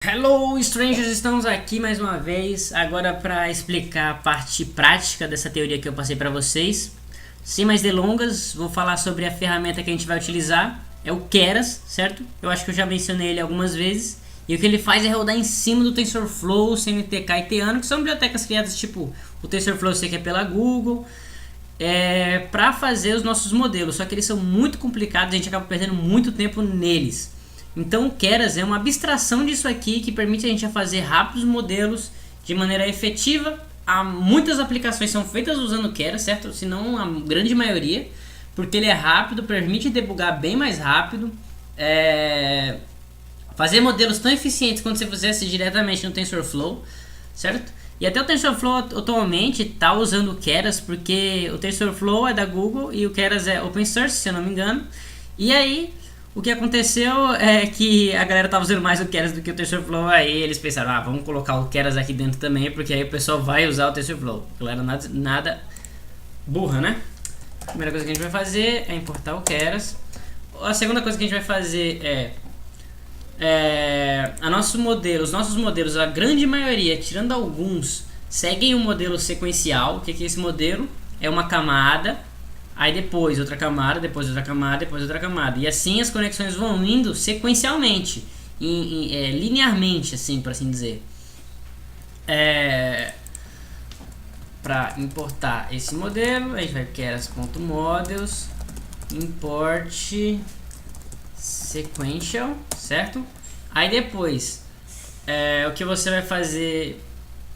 Hello, strangers! Estamos aqui mais uma vez, agora para explicar a parte prática dessa teoria que eu passei para vocês. Sem mais delongas, vou falar sobre a ferramenta que a gente vai utilizar. É o Keras, certo? Eu acho que eu já mencionei ele algumas vezes. E o que ele faz é rodar em cima do TensorFlow, CNTK e Theano, que são bibliotecas criadas tipo o TensorFlow, eu sei que é pela Google, para fazer os nossos modelos. Só que eles são muito complicados, a gente acaba perdendo muito tempo neles. Então o Keras é uma abstração disso aqui que permite a gente fazer rápidos modelos de maneira efetiva. Há muitas aplicações são feitas usando o Keras, certo? Se não a grande maioria, porque ele é rápido, permite debugar bem mais rápido, fazer modelos tão eficientes quanto se fizesse diretamente no TensorFlow, certo? E até o TensorFlow atualmente está usando o Keras, porque o TensorFlow é da Google e o Keras é open source, se eu não me engano. E aí o que aconteceu é que a galera estava usando mais o Keras do que o TensorFlow, aí eles pensaram, vamos colocar o Keras aqui dentro também, porque aí o pessoal vai usar o TensorFlow. A galera nada burra, né? A primeira coisa que a gente vai fazer é importar o Keras. A segunda coisa que a gente vai fazer os nossos modelos, a grande maioria, tirando alguns, seguem um modelo sequencial. O que é esse modelo? É uma camada, aí depois outra camada, depois outra camada, depois outra camada. E assim as conexões vão indo sequencialmente, linearmente, assim, por assim dizer. Para importar esse modelo, a gente vai keras.models import sequential, certo? Aí depois, o que você vai fazer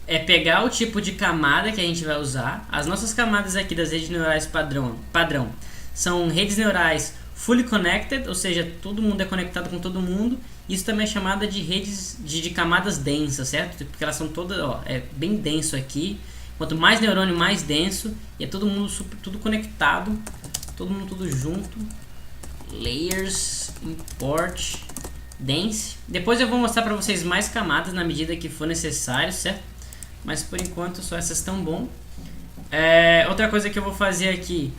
é pegar o tipo de camada que a gente vai usar. As nossas camadas aqui das redes neurais padrão são redes neurais fully connected, ou seja, todo mundo é conectado com todo mundo. Isso também é chamada de redes de camadas densas, certo? Porque elas são todas, é bem denso aqui. Quanto mais neurônio, mais denso. E é todo mundo tudo conectado, todo mundo tudo junto. Layers, import, dense. Depois eu vou mostrar para vocês mais camadas na medida que for necessário, certo? Mas por enquanto só essas estão bom. Outra coisa que eu vou fazer aqui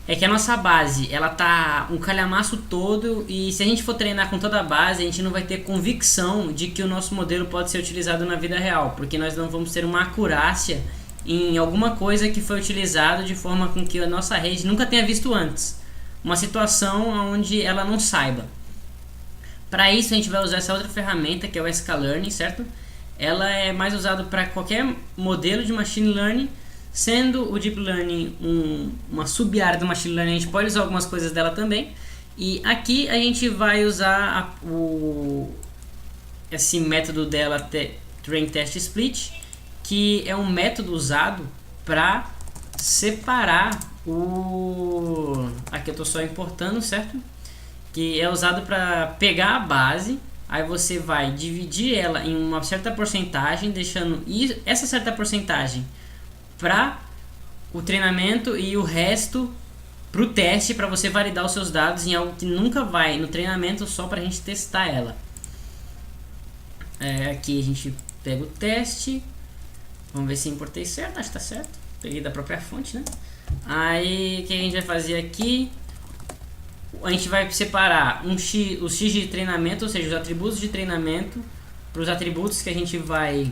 é que a nossa base, ela tá um calhamaço todo, e se a gente for treinar com toda a base, a gente não vai ter convicção de que o nosso modelo pode ser utilizado na vida real, porque nós não vamos ter uma acurácia em alguma coisa que foi utilizado de forma com que a nossa rede nunca tenha visto antes. Uma situação onde ela não saiba. Para isso a gente vai usar essa outra ferramenta que é o sklearning, certo? Ela é mais usada para qualquer modelo de machine learning, sendo o deep learning uma sub-área do machine learning. A gente pode usar algumas coisas dela também. E aqui a gente vai usar esse método dela, train test split, que é um método usado para separar aqui eu estou só importando, certo? Que é usado para pegar a base. Aí você vai dividir ela em uma certa porcentagem, deixando essa certa porcentagem para o treinamento e o resto para o teste, para você validar os seus dados em algo que nunca vai no treinamento, só para a gente testar ela. Aqui a gente pega o teste, vamos ver se importei certo, acho que está certo, peguei da própria fonte, né? Aí o que a gente vai fazer aqui? A gente vai separar os x de treinamento, ou seja, os atributos de treinamento, para os atributos que a gente vai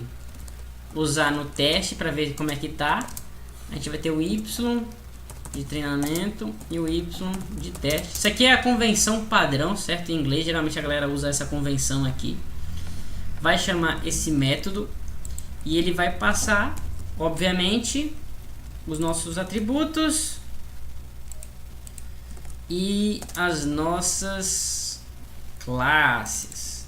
usar no teste para ver como é que tá. A gente vai ter o y de treinamento e o y de teste. Isso aqui é a convenção padrão, certo? Em inglês, geralmente a galera usa essa convenção aqui. Vai chamar esse método e ele vai passar, obviamente, os nossos atributos e as nossas classes,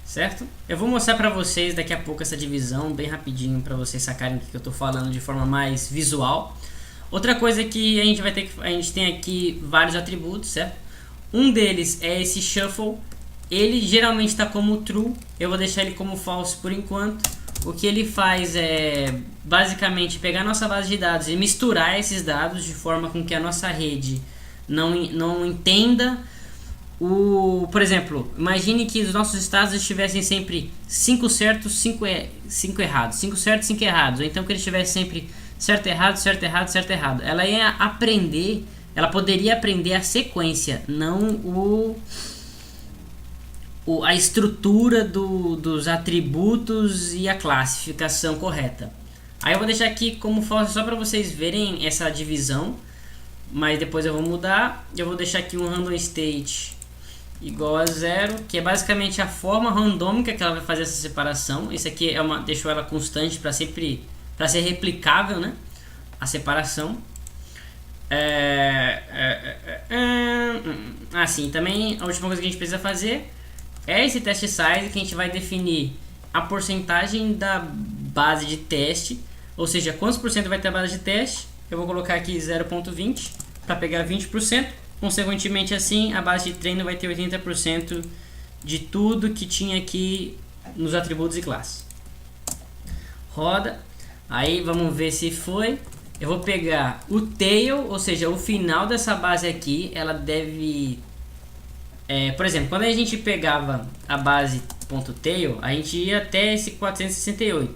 certo? Eu vou mostrar para vocês daqui a pouco essa divisão bem rapidinho para vocês sacarem o que eu estou falando de forma mais visual. Outra coisa que a gente tem aqui vários atributos, certo? Um deles é esse shuffle. Ele geralmente está como true. Eu vou deixar ele como false por enquanto. O que ele faz é basicamente pegar a nossa base de dados e misturar esses dados de forma com que a nossa rede não entenda por exemplo, imagine que os nossos estados estivessem sempre 5 certos, 5 errados, 5 certos, 5 errados, ou então que ele estivesse sempre certo, errado, certo, errado, certo, errado. Ela ia aprender, ela poderia aprender a sequência, não a estrutura dos atributos e a classificação correta. Aí eu vou deixar aqui como foto só para vocês verem essa divisão, mas depois eu vou mudar. Eu vou deixar aqui um random state igual a 0, que é basicamente a forma randômica que ela vai fazer essa separação. Isso aqui é deixou ela constante para ser replicável, né? A separação. Assim, também a última coisa que a gente precisa fazer é esse test size, que a gente vai definir a porcentagem da base de teste, ou seja, quantos por cento vai ter a base de teste. Eu vou colocar aqui 0.20 para pegar 20%. Consequentemente, assim, a base de treino vai ter 80% de tudo que tinha aqui nos atributos e classes. Roda. Aí vamos ver se foi. Eu vou pegar o tail, ou seja, o final dessa base aqui, ela deve... por exemplo, quando a gente pegava a base .tail, a gente ia até esse 468.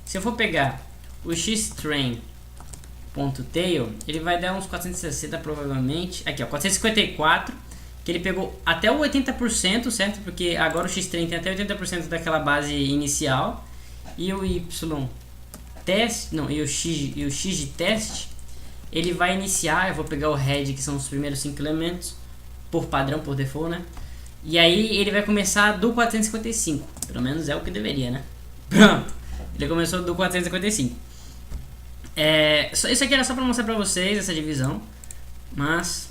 Se eu for pegar o xtrain .tail, ele vai dar uns 460 provavelmente. Aqui, ó, 454, que ele pegou até o 80%, certo? Porque agora o xtrain tem até 80% daquela base inicial. E o y teste, não, e o x de teste, ele vai iniciar. Eu vou pegar o head, que são os primeiros 5 elementos, por padrão, por default, né? E aí ele vai começar do 455, pelo menos é o que deveria, né? Pronto, ele começou do 455. Isso aqui era só para mostrar para vocês essa divisão, mas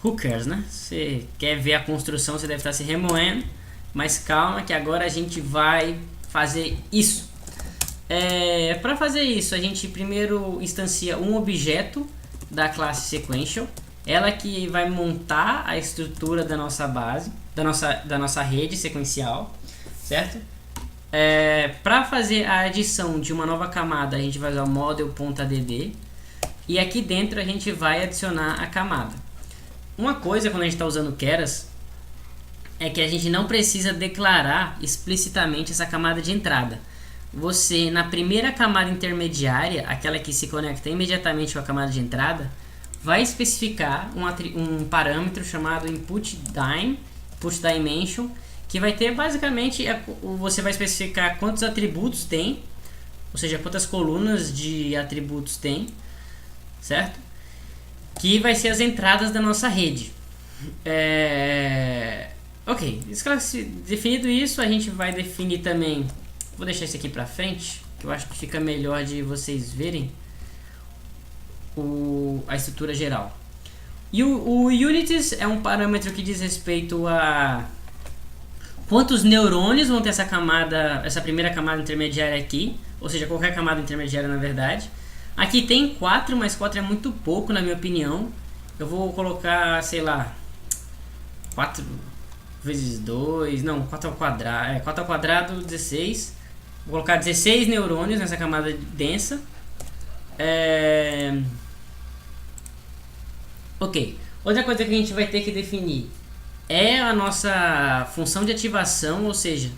who cares, né? Você quer ver a construção, você deve estar se remoendo, mas calma que agora a gente vai fazer isso. Para fazer isso, a gente primeiro instancia um objeto da classe sequential, ela que vai montar a estrutura da nossa base, da nossa rede sequencial, certo? Para fazer a adição de uma nova camada, a gente vai usar o model.add, e aqui dentro a gente vai adicionar a camada. Uma coisa quando a gente está usando Keras é que a gente não precisa declarar explicitamente essa camada de entrada. Você, na primeira camada intermediária, aquela que se conecta imediatamente com a camada de entrada, vai especificar um parâmetro chamado input dimension, que vai ter basicamente, você vai especificar quantos atributos tem, ou seja, quantas colunas de atributos tem, certo? Que vai ser as entradas da nossa rede. Ok, definido isso, a gente vai definir também, vou deixar isso aqui pra frente, que eu acho que fica melhor de vocês verem a estrutura geral. E o unities é um parâmetro que diz respeito a quantos neurônios vão ter essa primeira camada intermediária aqui, ou seja, qualquer camada intermediária na verdade. Aqui tem 4, mas 4 é muito pouco na minha opinião. Eu vou colocar, sei lá, 4 vezes 2, não, 4 ao quadrado, 4 ao quadrado, 16. Vou colocar 16 neurônios nessa camada densa. Ok, outra coisa que a gente vai ter que definir é a nossa função de ativação, ou seja,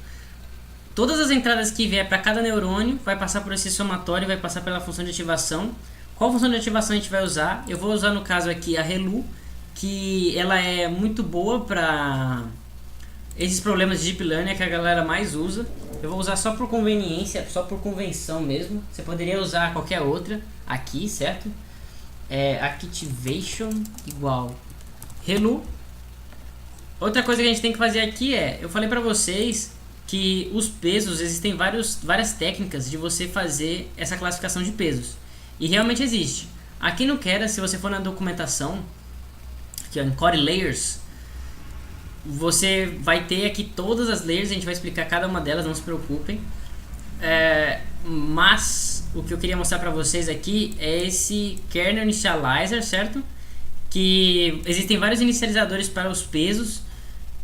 todas as entradas que vier para cada neurônio vai passar por esse somatório, vai passar pela função de ativação. Qual função de ativação a gente vai usar? Eu vou usar no caso aqui a Relu, que ela é muito boa para esses problemas de Deep Learning, que a galera mais usa. Eu vou usar só por conveniência, só por convenção mesmo. Você poderia usar qualquer outra aqui, certo? Activation igual Relu. Outra coisa que a gente tem que fazer aqui eu falei para vocês que os pesos, existem várias técnicas de você fazer essa classificação de pesos. E realmente existe. Aqui no Keras, se você for na documentação, aqui ó, em Core Layers, você vai ter aqui todas as layers, a gente vai explicar cada uma delas, não se preocupem. Mas o que eu queria mostrar para vocês aqui é esse Kernel Initializer, certo? Que existem vários inicializadores para os pesos.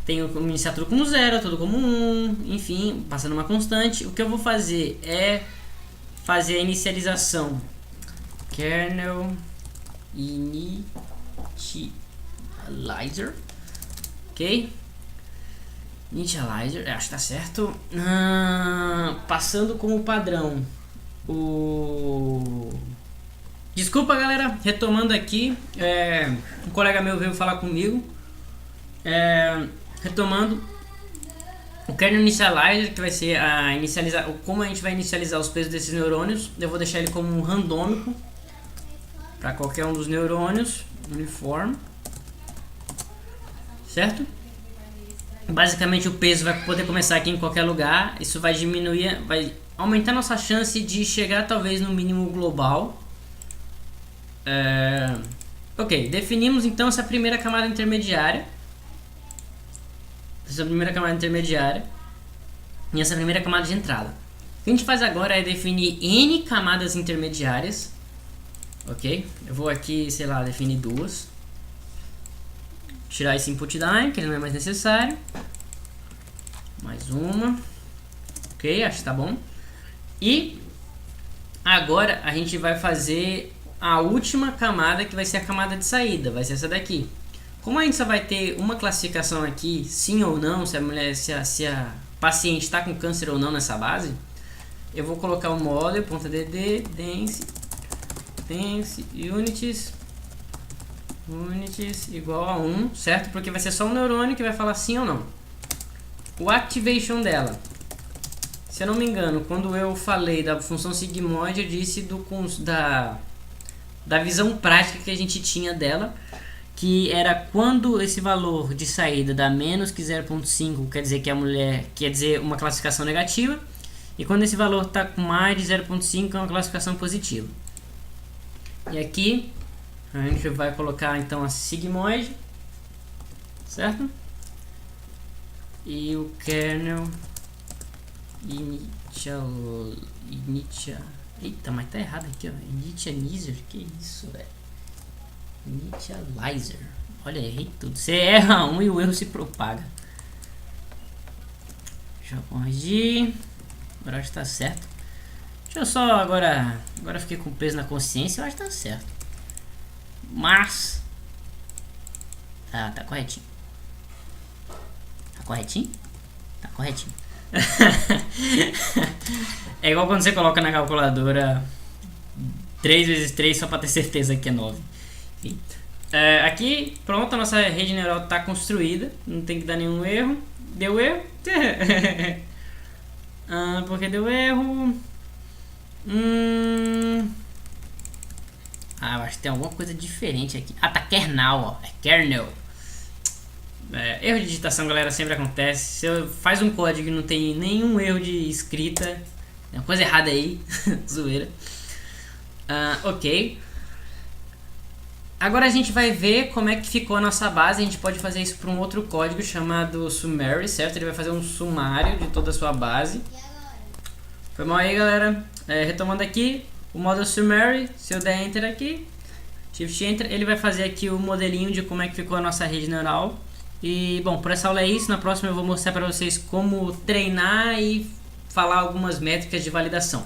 Tem o iniciar tudo como 0, tudo como 1, enfim, passando uma constante. O que eu vou fazer é fazer a inicialização Kernel Initializer, ok? Initializer, acho que tá certo. Passando como padrão Desculpa galera, retomando aqui, um colega meu veio falar comigo. Retomando, O kernel initializer, que vai ser a inicializar, como a gente vai inicializar os pesos desses neurônios, eu vou deixar ele como um randômico para qualquer um dos neurônios, uniforme, certo? Basicamente o peso vai poder começar aqui em qualquer lugar, isso vai diminuir, vai aumentar nossa chance de chegar talvez no mínimo global. Ok, definimos então essa primeira camada intermediária. Essa primeira camada intermediária e essa primeira camada de entrada. O que a gente faz agora é definir N camadas intermediárias. Ok? Eu vou aqui, sei lá, definir duas. Tirar esse input line, que ele não é mais necessário. Mais uma. Ok, acho que tá bom. E agora a gente vai fazer a última camada, que vai ser a camada de saída. Vai ser essa daqui. Como a gente só vai ter uma classificação aqui, sim ou não, se a mulher, se a paciente está com câncer ou não nessa base, eu vou colocar o model.dd dense units igual a 1, certo? Porque vai ser só um neurônio que vai falar sim ou não. O activation dela, se eu não me engano, quando eu falei da função sigmoide, eu disse da visão prática que a gente tinha dela, que era quando esse valor de saída dá menos que 0.5, quer dizer que a mulher, quer dizer uma classificação negativa, e quando esse valor está com mais de 0.5 é uma classificação positiva. E aqui a gente vai colocar então a sigmoide, certo? E o kernel eita, mas tá errado aqui, ó. Initializer, que isso, velho? Initializer. Olha, errei tudo. Você erra um e o erro se propaga. Deixa eu corrigir. Agora acho que tá certo. Deixa eu só agora. Agora fiquei com peso na consciência. Eu acho que tá certo. Mas. Tá corretinho. Tá corretinho? Tá corretinho. É igual quando você coloca na calculadora 3 vezes 3 só pra ter certeza que é 9. Enfim. Aqui, pronto, a nossa rede neural está construída. Não tem que dar nenhum erro. Deu erro? Porque deu erro? Eu acho que tem alguma coisa diferente aqui. Tá kernel, ó. É kernel. Erro de digitação, galera, sempre acontece. Se eu faz um código e não tem nenhum erro de escrita, tem uma coisa errada aí. Zoeira. Ok. Agora a gente vai ver como é que ficou a nossa base. A gente pode fazer isso para um outro código chamado summary, certo? Ele vai fazer um sumário de toda a sua base. Foi mal aí, galera. Retomando aqui, o model summary, se eu der enter aqui, shift enter, ele vai fazer aqui o modelinho de como é que ficou a nossa rede neural. E bom, por essa aula é isso. Na próxima eu vou mostrar para vocês como treinar e falar algumas métricas de validação.